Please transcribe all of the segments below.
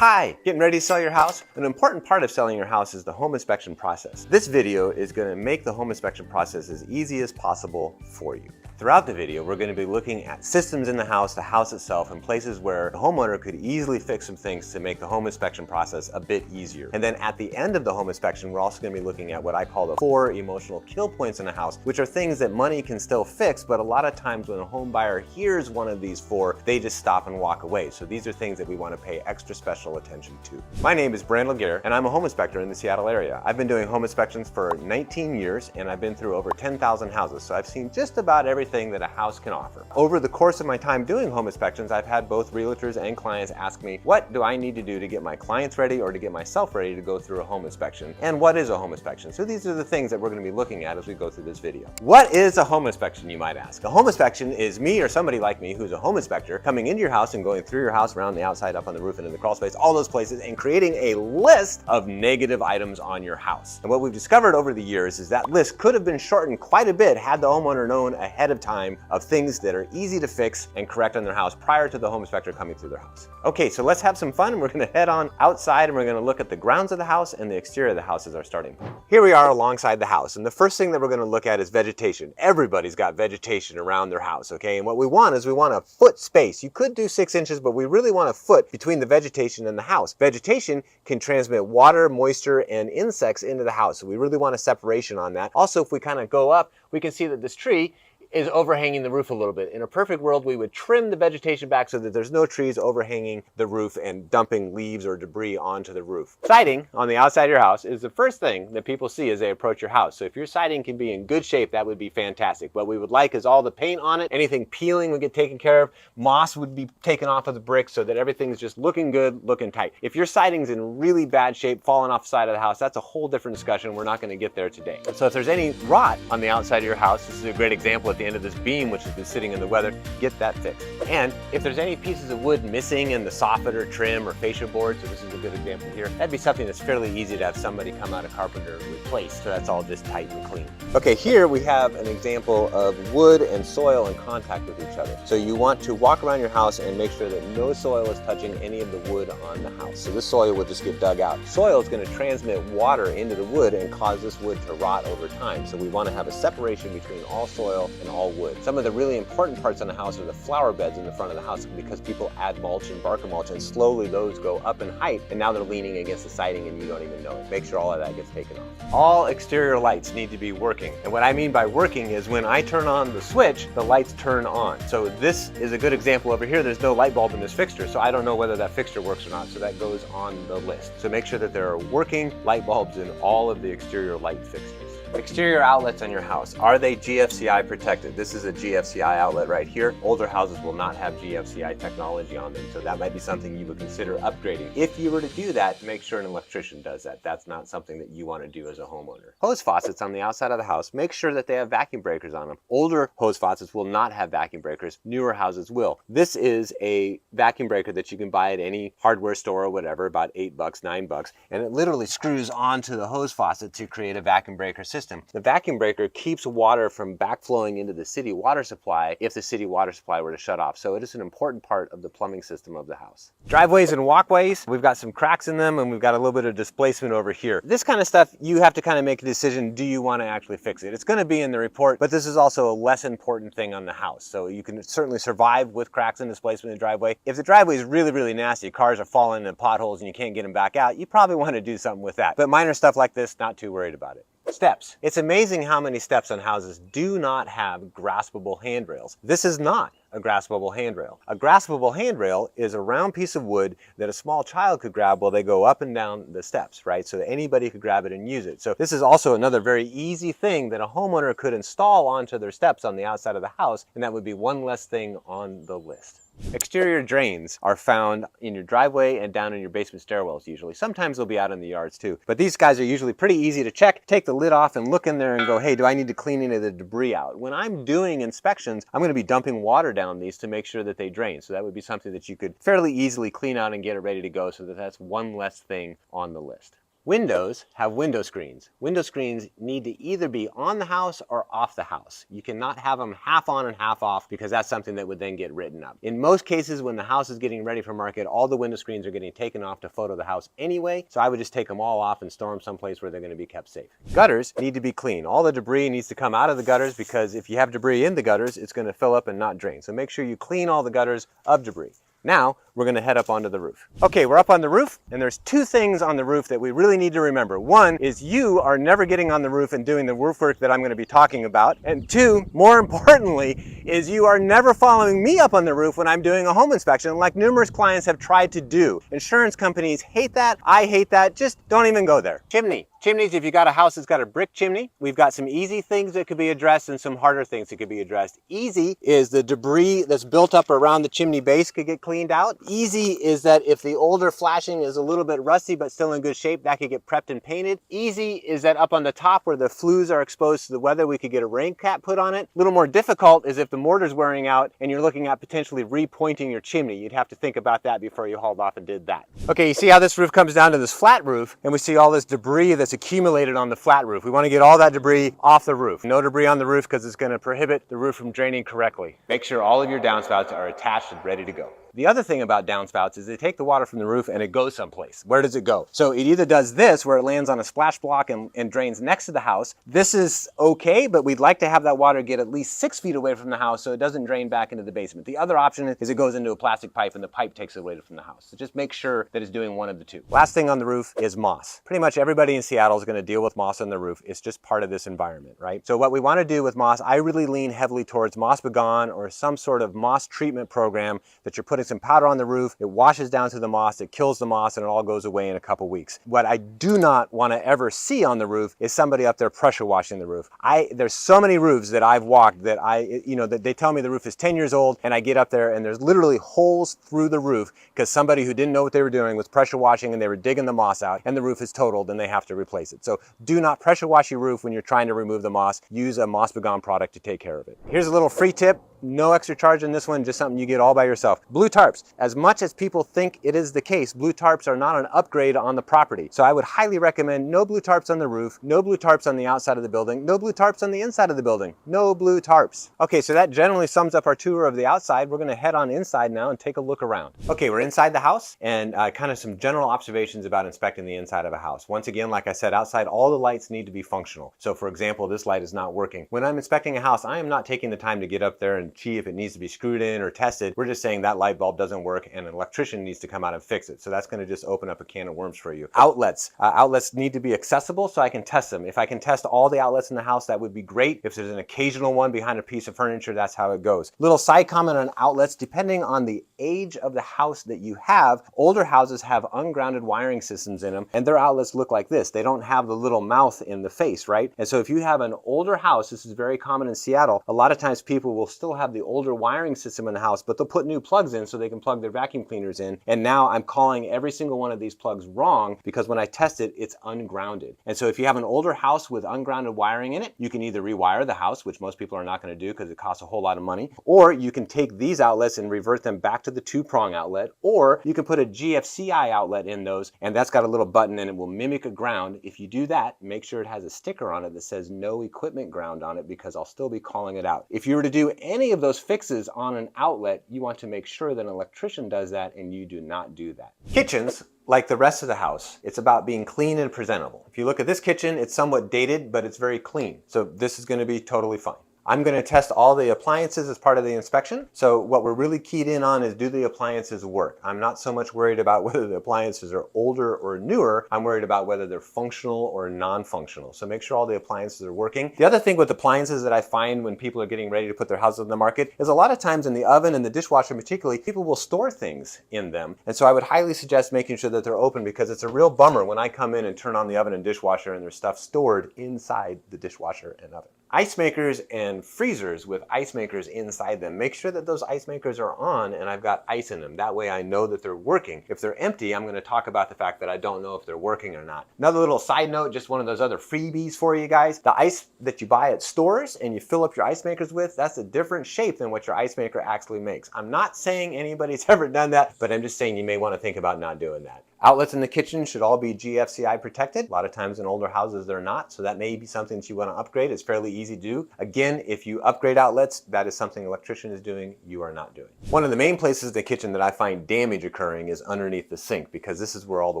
Hi! Getting ready to sell your house? An important part of selling your house is the home inspection process. This video is going to make the home inspection process as easy as possible for you. Throughout the video, we're going to be looking at systems in the house itself, and places where the homeowner could easily fix some things to make the home inspection process a bit easier. And then at the end of the home inspection, we're also going to be looking at what I call the 4 emotional kill points in a house, which are things that money can still fix, but a lot of times when a home buyer hears one of these 4, they just stop and walk away. So these are things that we want to pay extra special attention to. My name is Brenner, and I'm a home inspector in the Seattle area. I've been doing home inspections for 19 years, and I've been through over 10,000 houses, so I've seen just about everything that a house can offer. Over the course of my time doing home inspections, I've had both realtors and clients ask me, what do I need to do to get my clients ready or to get myself ready to go through a home inspection? And what is a home inspection? So these are the things that we're going to be looking at as we go through this video. What is a home inspection, you might ask? A home inspection is me or somebody like me who's a home inspector coming into your house and going through your house, around the outside, up on the roof, and in the crawl space, all those places, and creating a list of negative items on your house. And what we've discovered over the years is that list could have been shortened quite a bit had the homeowner known ahead of time of things that are easy to fix and correct on their house prior to the home inspector coming through their house. Okay, so let's have some fun. We're going to head on outside and we're going to look at the grounds of the house and the exterior of the house as our starting point. Here we are alongside the house, and the first thing that we're going to look at is vegetation. Everybody's got vegetation around their house, okay? And what we want is we want a foot space. You could do 6 inches, but we really want a foot between the vegetation and the house. Vegetation can transmit water, moisture, and insects into the house, so we really want a separation on that. Also, if we kind of go up, we can see that this tree is overhanging the roof a little bit. In a perfect world, we would trim the vegetation back so that there's no trees overhanging the roof and dumping leaves or debris onto the roof. Siding on the outside of your house is the first thing that people see as they approach your house. So if your siding can be in good shape, that would be fantastic. What we would like is all the paint on it, anything peeling would get taken care of, moss would be taken off of the bricks so that everything's just looking good, looking tight. If your siding's in really bad shape, falling off the side of the house, that's a whole different discussion. We're not going to get there today. So if there's any rot on the outside of your house, this is a great example at the end of this beam which has been sitting in the weather, get that fixed. And if there's any pieces of wood missing in the soffit or trim or fascia board, so this is a good example here, that'd be something that's fairly easy to have somebody come out, a carpenter, replace, so that's all just tight and clean. Okay, here we have an example of wood and soil in contact with each other. So you want to walk around your house and make sure that no soil is touching any of the wood on the house. So this soil will just get dug out. Soil is going to transmit water into the wood and cause this wood to rot over time. So we want to have a separation between all soil and all wood. Some of the really important parts on the house are the flower beds in the front of the house, because people add mulch and bark mulch, and slowly those go up in height, and now they're leaning against the siding and you don't even know it. Make sure all of that gets taken off. All exterior lights need to be working. And what I mean by working is when I turn on the switch, the lights turn on. So this is a good example over here. There's no light bulb in this fixture, so I don't know whether that fixture works or not. So that goes on the list. So make sure that there are working light bulbs in all of the exterior light fixtures. Exterior outlets on your house, are they GFCI protected? This is a GFCI outlet right here. Older houses will not have GFCI technology on them, so that might be something you would consider upgrading. If you were to do that, make sure an electrician does that. That's not something that you want to do as a homeowner. Hose faucets on the outside of the house, make sure that they have vacuum breakers on them. Older hose faucets will not have vacuum breakers. Newer houses will. This is a vacuum breaker that you can buy at any hardware store or whatever, about $8, $9, and it literally screws onto the hose faucet to create a vacuum breaker system. The vacuum breaker keeps water from backflowing into the city water supply if the city water supply were to shut off. So it is an important part of the plumbing system of the house. Driveways and walkways, we've got some cracks in them and we've got a little bit of displacement over here. This kind of stuff, you have to kind of make a decision, do you want to actually fix it? It's going to be in the report, but this is also a less important thing on the house. So you can certainly survive with cracks and displacement in the driveway. If the driveway is really, really nasty, cars are falling in potholes and you can't get them back out, you probably want to do something with that. But minor stuff like this, not too worried about it. Steps. It's amazing how many steps on houses do not have graspable handrails. This is not a graspable handrail. A graspable handrail is a round piece of wood that a small child could grab while they go up and down the steps, right? So that anybody could grab it and use it. So this is also another very easy thing that a homeowner could install onto their steps on the outside of the house, and that would be one less thing on the list. Exterior drains are found in your driveway and down in your basement stairwells usually. Sometimes they'll be out in the yards too. But these guys are usually pretty easy to check. Take the lid off and look in there and go, hey, do I need to clean any of the debris out? When I'm doing inspections, I'm going to be dumping water down these to make sure that they drain. So that would be something that you could fairly easily clean out and get it ready to go, so that that's one less thing on the list. Windows have window screens. Window screens need to either be on the house or off the house. You cannot have them half on and half off because that's something that would then get written up. In most cases, when the house is getting ready for market, all the window screens are getting taken off to photo the house anyway, so I would just take them all off and store them someplace where they're going to be kept safe. Gutters need to be clean. All the debris needs to come out of the gutters because if you have debris in the gutters, it's going to fill up and not drain. So make sure you clean all the gutters of debris. Now, we're gonna head up onto the roof. Okay, we're up on the roof, and there's two things on the roof that we really need to remember. One is you are never getting on the roof and doing the roof work that I'm gonna be talking about. And two, more importantly, is you are never following me up on the roof when I'm doing a home inspection like numerous clients have tried to do. Insurance companies hate that, I hate that, just don't even go there. Chimney. Chimneys, if you got a house that's got a brick chimney, we've got some easy things that could be addressed and some harder things that could be addressed. Easy is the debris that's built up around the chimney base could get cleaned out. Easy is that if the older flashing is a little bit rusty but still in good shape, that could get prepped and painted. Easy is that up on the top where the flues are exposed to the weather, we could get a rain cap put on it. A little more difficult is if the mortar's wearing out and you're looking at potentially repointing your chimney. You'd have to think about that before you hauled off and did that. Okay, you see how this roof comes down to this flat roof, and we see all this debris that's accumulated on the flat roof. We want to get all that debris off the roof. No debris on the roof because it's going to prohibit the roof from draining correctly. Make sure all of your downspouts are attached and ready to go. The other thing about downspouts is they take the water from the roof and it goes someplace. Where does it go? So it either does this where it lands on a splash block and drains next to the house. This is okay, but we'd like to have that water get at least 6 feet away from the house so it doesn't drain back into the basement. The other option is it goes into a plastic pipe and the pipe takes it away from the house. So just make sure that it's doing one of the two. Last thing on the roof is moss. Pretty much everybody in Seattle is going to deal with moss on the roof. It's just part of this environment, right? So what we want to do with moss, I really lean heavily towards Moss Begone or some sort of moss treatment program that you're putting some powder on the roof. It washes down to the moss, it kills the moss, and it all goes away in a couple weeks. What I do not want to ever see on the roof is somebody up there pressure washing the roof. There's so many roofs that I've walked that that they tell me the roof is 10 years old, and I get up there and there's literally holes through the roof because somebody who didn't know what they were doing was pressure washing and they were digging the moss out, and the roof is totaled and they have to replace it. So do not pressure wash your roof when you're trying to remove the moss. Use a Moss Begone product to take care of it. Here's a little free tip. No extra charge in this one, just something you get all by yourself. Blue tarps. As much as people think it is the case, blue tarps are not an upgrade on the property. So I would highly recommend no blue tarps on the roof, no blue tarps on the outside of the building, no blue tarps on the inside of the building, no blue tarps. Okay, so that generally sums up our tour of the outside. We're gonna head on inside now and take a look around. Okay, we're inside the house and kind of some general observations about inspecting the inside of a house. Once again, like I said, outside all the lights need to be functional. So for example, this light is not working. When I'm inspecting a house, I am not taking the time to get up there and see if it needs to be screwed in or tested. We're just saying that light bulb doesn't work and an electrician needs to come out and fix it. So that's going to just open up a can of worms for you. Outlets. Outlets need to be accessible so I can test them. If I can test all the outlets in the house, that would be great. If there's an occasional one behind a piece of furniture, that's how it goes. Little side comment on outlets. Depending on the age of the house that you have, older houses have ungrounded wiring systems in them and their outlets look like this. They don't have the little mouth in the face, right? And so if you have an older house, this is very common in Seattle, a lot of times people will still have the older wiring system in the house, but they'll put new plugs in so they can plug their vacuum cleaners in. And now I'm calling every single one of these plugs wrong because when I test it, it's ungrounded. And so if you have an older house with ungrounded wiring in it, you can either rewire the house, which most people are not going to do because it costs a whole lot of money, or you can take these outlets and revert them back to the 2-prong outlet, or you can put a GFCI outlet in those, and that's got a little button and it will mimic a ground. If you do that, make sure it has a sticker on it that says no equipment ground on it because I'll still be calling it out. If you were to do any of those fixes on an outlet, you want to make sure that an electrician does that and you do not do that. Kitchens, like the rest of the house, it's about being clean and presentable. If you look at this kitchen, it's somewhat dated, but it's very clean. So this is going to be totally fine. I'm going to test all the appliances as part of the inspection. So what we're really keyed in on is, do the appliances work? I'm not so much worried about whether the appliances are older or newer. I'm worried about whether they're functional or non-functional. So make sure all the appliances are working. The other thing with appliances that I find when people are getting ready to put their house on the market is a lot of times in the oven and the dishwasher particularly, people will store things in them. And so I would highly suggest making sure that they're open because it's a real bummer when I come in and turn on the oven and dishwasher and there's stuff stored inside the dishwasher and oven. Ice makers and freezers with ice makers inside them. Make sure that those ice makers are on and I've got ice in them. That way I know that they're working. If they're empty, I'm going to talk about the fact that I don't know if they're working or not. Another little side note, just one of those other freebies for you guys. The ice that you buy at stores and you fill up your ice makers with, that's a different shape than what your ice maker actually makes. I'm not saying anybody's ever done that, but I'm just saying you may want to think about not doing that. Outlets in the kitchen should all be GFCI protected. A lot of times in older houses they're not, so that may be something that you want to upgrade. It's fairly easy to do. Again, if you upgrade outlets, that is something an electrician is doing, you are not doing. One of the main places in the kitchen that I find damage occurring is underneath the sink, because this is where all the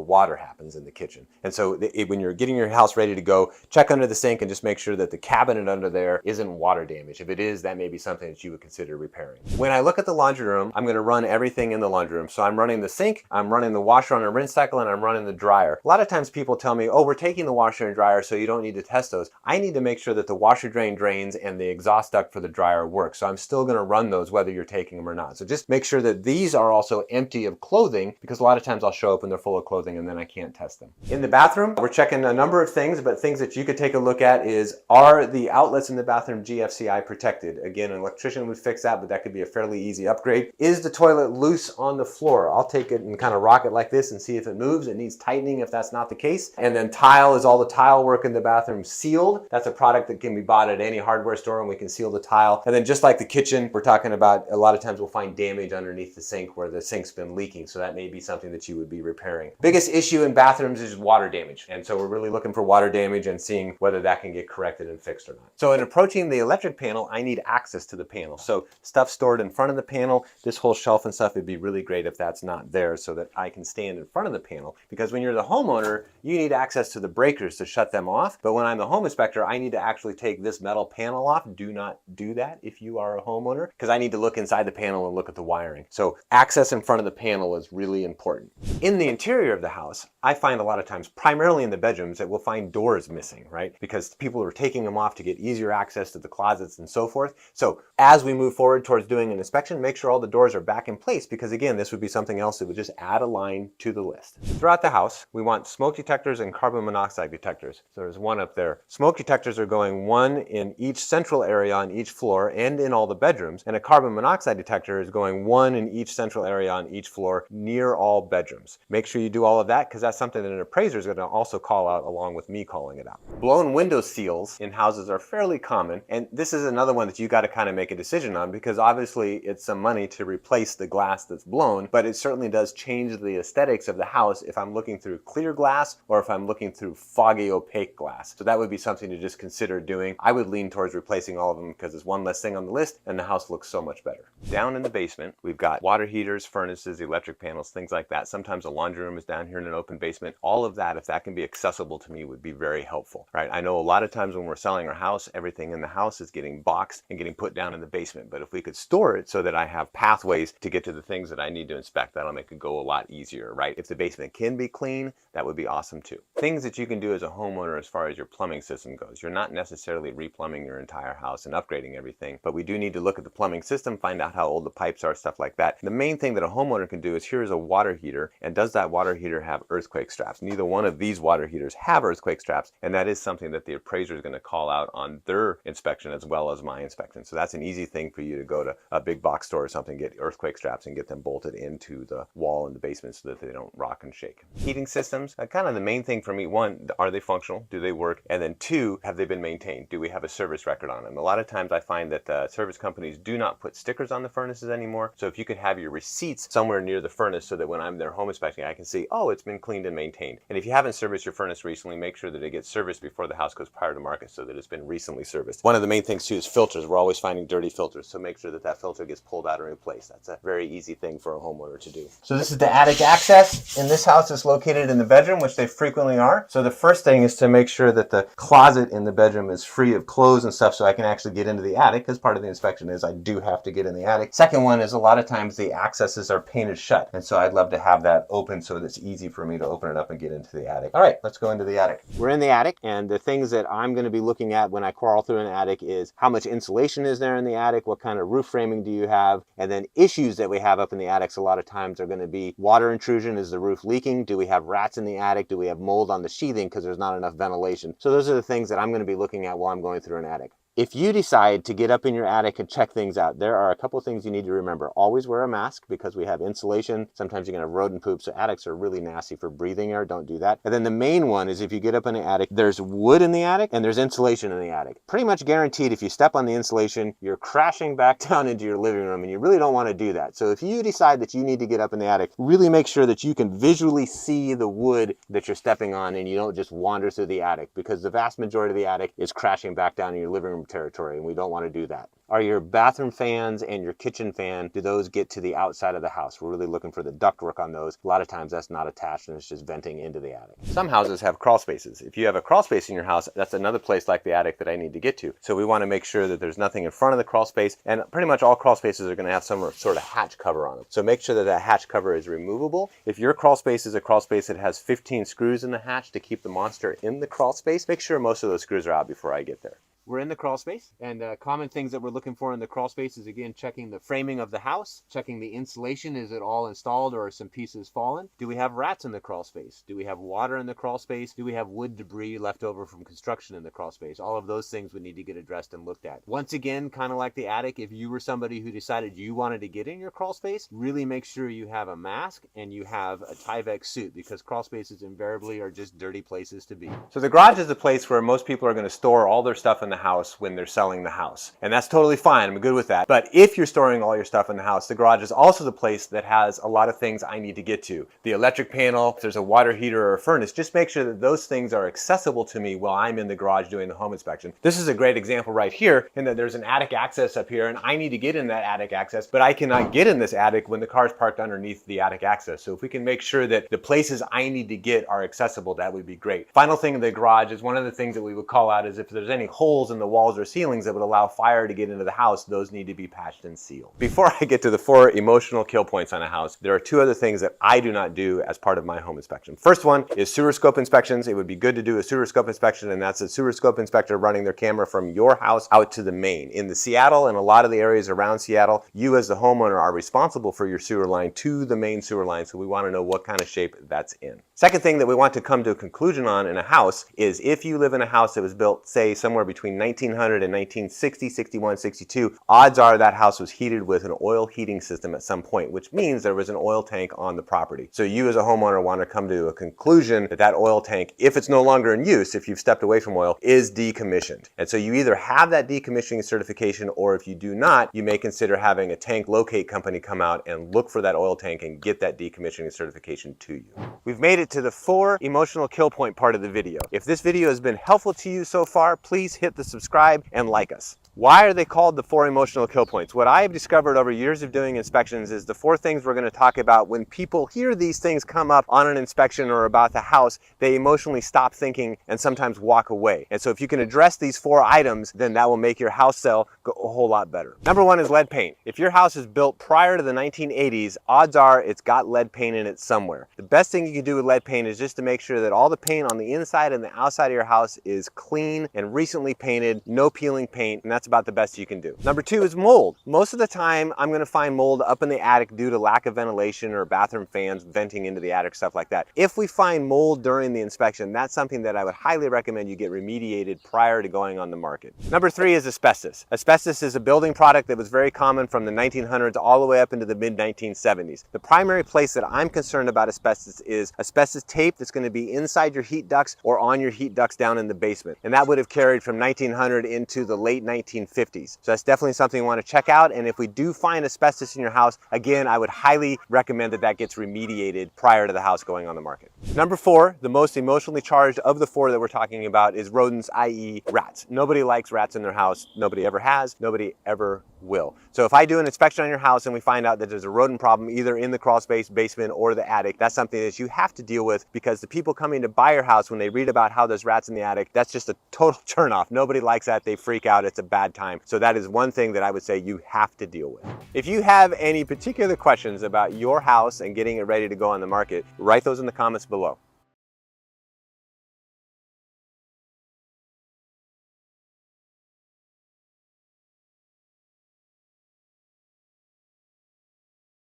water happens in the kitchen. And so when you're getting your house ready to go, check under the sink and just make sure that the cabinet under there isn't water damaged. If it is, that may be something that you would consider repairing. When I look at the laundry room, I'm going to run everything in the laundry room. So I'm running the sink, I'm running the washer on a rinse cycle, and I'm running the dryer. A lot of times people tell me, oh, we're taking the washer and dryer so you don't need to test those. I need to make sure that the washer drain drains and the exhaust duct for the dryer works. So I'm still going to run those whether you're taking them or not. So just make sure that these are also empty of clothing, because a lot of times I'll show up and they're full of clothing and then I can't test them. In the bathroom, we're checking a number of things, but things that you could take a look at is, are the outlets in the bathroom GFCI protected? Again, an electrician would fix that, but that could be a fairly easy upgrade. Is the toilet loose on the floor? I'll take it and kind of rock it like this and see if it moves. It needs tightening if that's not the case. And then tile, is all the tile work in the bathroom sealed? That's a product that can be bought at any hardware store and we can seal the tile. And then just like the kitchen, we're talking about a lot of times we'll find damage underneath the sink where the sink's been leaking. So that may be something that you would be repairing. Biggest issue in bathrooms is water damage. And so we're really looking for water damage and seeing whether that can get corrected and fixed or not. So in approaching the electric panel, I need access to the panel. So stuff stored in front of the panel, this whole shelf and stuff, it'd be really great if that's not there so that I can stand in front of the panel. Because when you're the homeowner, you need access to the breakers to shut them off. But when I'm the home inspector, I need to actually take this metal panel off. Do not do that if you are a homeowner, because I need to look inside the panel and look at the wiring. So access in front of the panel is really important. In the interior of the house, I find a lot of times, primarily in the bedrooms, that we'll find doors missing, right? Because people are taking them off to get easier access to the closets and so forth. So as we move forward towards doing an inspection, make sure all the doors are back in place, because again, this would be something else that would just add a line to the list. Throughout the house, we want smoke detectors and carbon monoxide detectors. So there's one up there. Smoke detectors are going one in each central area on each floor and in all the bedrooms, and a carbon monoxide detector is going one in each central area on each floor near all bedrooms. Make sure you do all of that, because that's something that an appraiser is going to also call out along with me calling it out. Blown window seals in houses are fairly common, and this is another one that you got to kind of make a decision on, because obviously it's some money to replace the glass that's blown, but it certainly does change the aesthetics of the house if I'm looking through clear glass or if I'm looking through foggy opaque glass. So that would be something to just consider doing. I would lean towards replacing all of them because it's one less thing on the list and the house looks so much better. Down in the basement, we've got water heaters, furnaces, electric panels, things like that. Sometimes a laundry room is down here in an open basement. All of that, if that can be accessible to me, would be very helpful, right? I know a lot of times when we're selling our house, everything in the house is getting boxed and getting put down in the basement. But if we could store it so that I have pathways to get to the things that I need to inspect, that'll make it go a lot easier, right? If the basement can be clean, that would be awesome too. Things that you can do as a homeowner as far as your plumbing system goes. You're not necessarily replumbing your entire house and upgrading everything, but we do need to look at the plumbing system, find out how old the pipes are, stuff like that. The main thing that a homeowner can do is, here's a water heater, and does that water heater have earthquake straps? Neither one of these water heaters have earthquake straps, and that is something that the appraiser is going to call out on their inspection as well as my inspection. So that's an easy thing for you to go to a big box store or something, get earthquake straps and get them bolted into the wall in the basement so that they don't rock and shake. Heating systems, kind of the main thing for me, one, are they functional? Do they work? And then two, have they been maintained? Do we have a service record on them? A lot of times I find that service companies do not put stickers on the furnaces anymore. So if you could have your receipts somewhere near the furnace so that when I'm there home inspecting, I can see, oh, it's been cleaned and maintained. And if you haven't serviced your furnace recently, make sure that it gets serviced before the house goes prior to market so that it's been recently serviced. One of the main things too is filters. We're always finding dirty filters, so make sure that that filter gets pulled out and replaced. That's a very easy thing for a homeowner to do. So this is the attic access. In this house, it's located in the bedroom, which they frequently are. So the first thing is to make sure that the closet in the bedroom is free of clothes and stuff so I can actually get into the attic, because part of the inspection is I do have to get in the attic. Second one is a lot of times the accesses are painted shut, and so I'd love to have that open so that it's easy for me to open it up and get into the attic. All right, let's go into the attic. We're in the attic, and the things that I'm going to be looking at when I crawl through an attic is how much insulation is there in the attic, what kind of roof framing do you have, and then issues that we have up in the attics a lot of times are going to be water intrusion. Is the roof leaking? Do we have rats in the attic? Do we have mold on the sheathing because there's not enough ventilation? So those are the things that I'm going to be looking at while I'm going through an attic. If you decide to get up in your attic and check things out, there are a couple things you need to remember. Always wear a mask because we have insulation. Sometimes you're going to have rodent poop, so attics are really nasty for breathing air. Don't do that. And then the main one is if you get up in the attic, there's wood in the attic and there's insulation in the attic. Pretty much guaranteed if you step on the insulation, you're crashing back down into your living room, and you really don't want to do that. So if you decide that you need to get up in the attic, really make sure that you can visually see the wood that you're stepping on and you don't just wander through the attic, because the vast majority of the attic is crashing back down in your living room territory, and we don't want to do that. Are your bathroom fans and your kitchen fan, do those get to the outside of the house? We're really looking for the ductwork on those. A lot of times that's not attached and it's just venting into the attic. Some houses have crawl spaces. If you have a crawl space in your house, that's another place like the attic that I need to get to. So we want to make sure that there's nothing in front of the crawl space, and pretty much all crawl spaces are going to have some sort of hatch cover on them. So make sure that that hatch cover is removable. If your crawl space is a crawl space that has 15 screws in the hatch to keep the monster in the crawl space, make sure most of those screws are out before I get there. We're in the crawl space, and common things that we're looking for in the crawl space is, again, checking the framing of the house, checking the insulation. Is it all installed or are some pieces fallen? Do we have rats in the crawl space? Do we have water in the crawl space? Do we have wood debris left over from construction in the crawl space? All of those things would need to get addressed and looked at. Once again, kind of like the attic, if you were somebody who decided you wanted to get in your crawl space, really make sure you have a mask and you have a Tyvek suit, because crawl spaces invariably are just dirty places to be. So the garage is the place where most people are going to store all their stuff in the house when they're selling the house. And that's totally fine. I'm good with that. But if you're storing all your stuff in the house, the garage is also the place that has a lot of things I need to get to. The electric panel, if there's a water heater or a furnace, just make sure that those things are accessible to me while I'm in the garage doing the home inspection. This is a great example right here, in that there's an attic access up here and I need to get in that attic access, but I cannot get in this attic when the car's parked underneath the attic access. So if we can make sure that the places I need to get are accessible, that would be great. Final thing in the garage is, one of the things that we would call out is if there's any holes in the walls or ceilings that would allow fire to get into the house, those need to be patched and sealed. Before I get to the 4 emotional kill points on a house, there are 2 other things that I do not do as part of my home inspection. First one is sewer scope inspections. It would be good to do a sewer scope inspection, and that's a sewer scope inspector running their camera from your house out to the main. In the Seattle and a lot of the areas around Seattle, you as the homeowner are responsible for your sewer line to the main sewer line, so we want to know what kind of shape that's in. Second thing that we want to come to a conclusion on in a house is, if you live in a house that was built, say, somewhere between 1900 and 1960, 61, 62, odds are that house was heated with an oil heating system at some point, which means there was an oil tank on the property. So you as a homeowner want to come to a conclusion that that oil tank, if it's no longer in use, if you've stepped away from oil, is decommissioned. And so you either have that decommissioning certification, or if you do not, you may consider having a tank locate company come out and look for that oil tank and get that decommissioning certification to you. We've made it to the 4 emotional kill point part of the video. If this video has been helpful to you so far, please hit the subscribe and like us. Why are they called the 4 emotional kill points? What I've discovered over years of doing inspections is the 4 things we're going to talk about. When people hear these things come up on an inspection or about the house, they emotionally stop thinking and sometimes walk away. And so if you can address these 4 items, then that will make your house sale go a whole lot better. Number 1 is lead paint. If your house is built prior to the 1980s, odds are it's got lead paint in it somewhere. The best thing you can do with lead paint is just to make sure that all the paint on the inside and the outside of your house is clean and recently painted, no peeling paint, and that's about the best you can do. Number 2 is mold. Most of the time, I'm going to find mold up in the attic due to lack of ventilation or bathroom fans venting into the attic, stuff like that. If we find mold during the inspection, that's something that I would highly recommend you get remediated prior to going on the market. Number 3 is asbestos. Asbestos is a building product that was very common from the 1900s all the way up into the mid-1970s. The primary place that I'm concerned about asbestos is asbestos tape that's going to be inside your heat ducts or on your heat ducts down in the basement. And that would have carried from 1900 into the late 1950s. So that's definitely something you want to check out. And if we do find asbestos in your house, again, I would highly recommend that that gets remediated prior to the house going on the market. Number 4, the most emotionally charged of the 4 that we're talking about, is rodents, i.e. rats. Nobody likes rats in their house. Nobody ever has. Nobody ever will. So if I do an inspection on your house and we find out that there's a rodent problem either in the crawl space, basement, or the attic, that's something that you have to deal with, because the people coming to buy your house, when they read about how there's rats in the attic, that's just a total turnoff. Nobody likes that. They freak out. It's a bad time. So that is one thing that I would say you have to deal with. If you have any particular questions about your house and getting it ready to go on the market, write those in the comments below.